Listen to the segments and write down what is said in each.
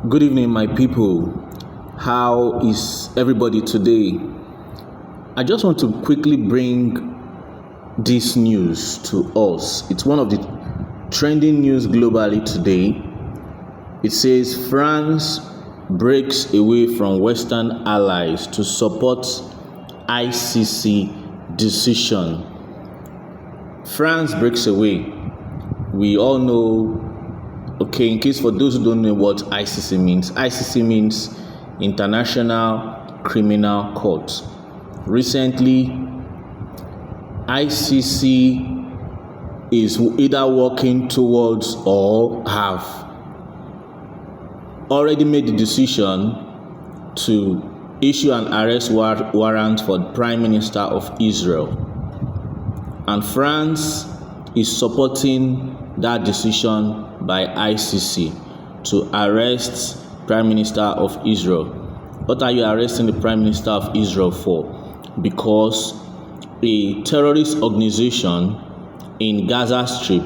Good evening, my people. How is everybody today? I just want to quickly bring this news to us. It's one of the trending news globally today. It says France breaks away from Western allies to support ICC decision. France breaks away. We all know. Okay, in case for those who don't know what ICC means International Criminal Court. Recently, ICC is either working towards or have already made the decision to issue an arrest warrant for the Prime Minister of Israel. And France is supporting that decision by ICC to arrest Prime Minister of Israel. What are you arresting the Prime Minister of Israel for? Because a terrorist organization in Gaza Strip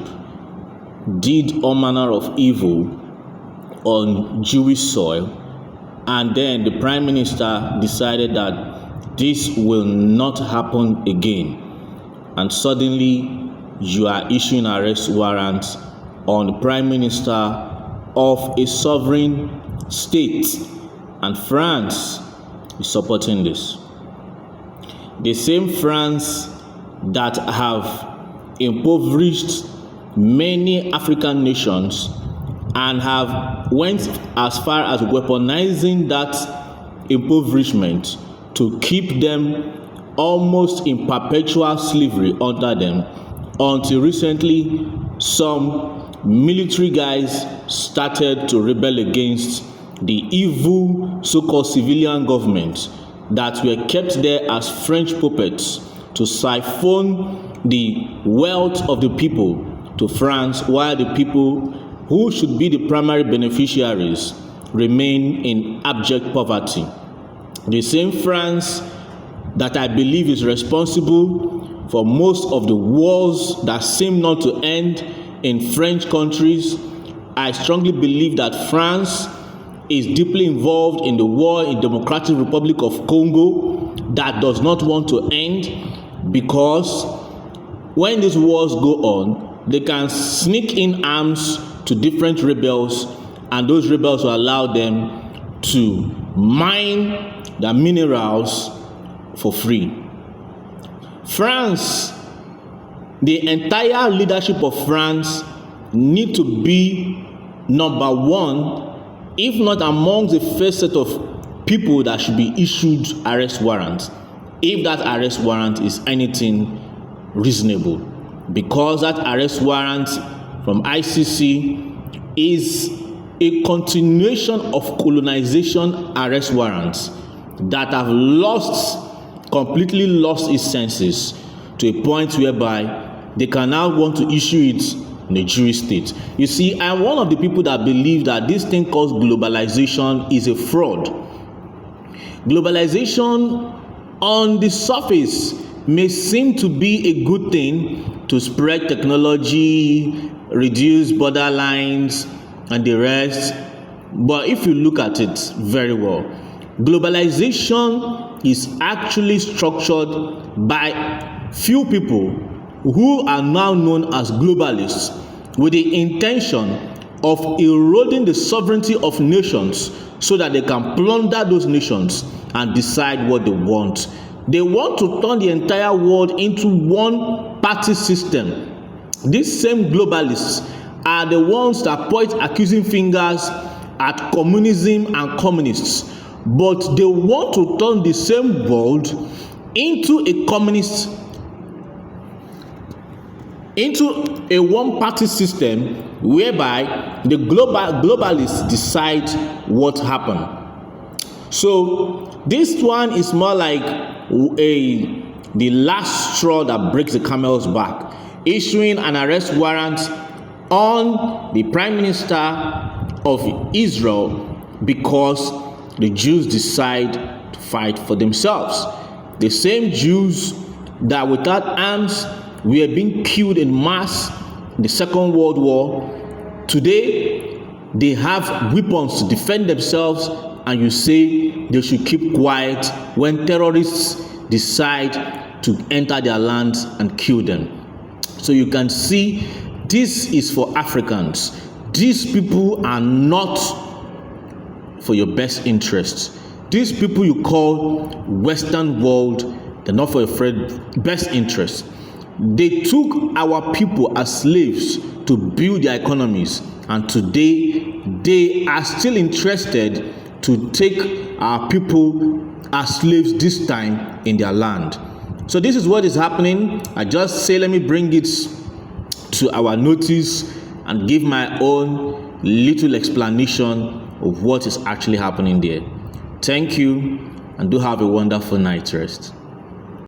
did all manner of evil on Jewish soil, and then the Prime Minister decided that this will not happen again, and suddenly you are issuing arrest warrants on the Prime Minister of a sovereign state, and France is supporting this. The same France that have impoverished many African nations and have went as far as weaponizing that impoverishment to keep them almost in perpetual slavery under them, until recently some military guys started to rebel against the evil so-called civilian government that were kept there as French puppets to siphon the wealth of the people to France, while the people who should be the primary beneficiaries remain in abject poverty. The same France that I believe is responsible for most of the wars that seem not to end in French countries. I strongly believe that France is deeply involved in the war in Democratic Republic of Congo that does not want to end, because when these wars go on, they can sneak in arms to different rebels, and those rebels will allow them to mine the minerals for free. France, the entire leadership of France need to be number one, if not among the first set of people that should be issued arrest warrants, if that arrest warrant is anything reasonable, because that arrest warrant from ICC is a continuation of colonization arrest warrants that have completely lost its senses, to a point whereby they can now want to issue it in a Jewish state. You see, I'm one of the people that believe that this thing called globalization is a fraud. Globalization on the surface may seem to be a good thing to spread technology, reduce border lines, and the rest. But if you look at it very well, globalization is actually structured by few people who are now known as globalists, with the intention of eroding the sovereignty of nations so that they can plunder those nations and decide what they want. They want to turn the entire world into one party system. These same globalists are the ones that point accusing fingers at communism and communists, but they want to turn the same world into a one-party system whereby the globalists decide what happened. So this one is more like the last straw that breaks the camel's back, issuing an arrest warrant on the Prime Minister of Israel because the Jews decide to fight for themselves. The same Jews that without arms were being killed in mass in the Second World War, today they have weapons to defend themselves, and you say they should keep quiet when terrorists decide to enter their lands and kill them. So you can see this is for Africans. These people are not for your best interests. These people you call Western world, they're not for your best interests. They took our people as slaves to build their economies, and today they are still interested to take our people as slaves, this time in their land. So this is what is happening. I just say, let me bring it to our notice and give my own little explanation of what is actually happening there. Thank you, and do have a wonderful night rest.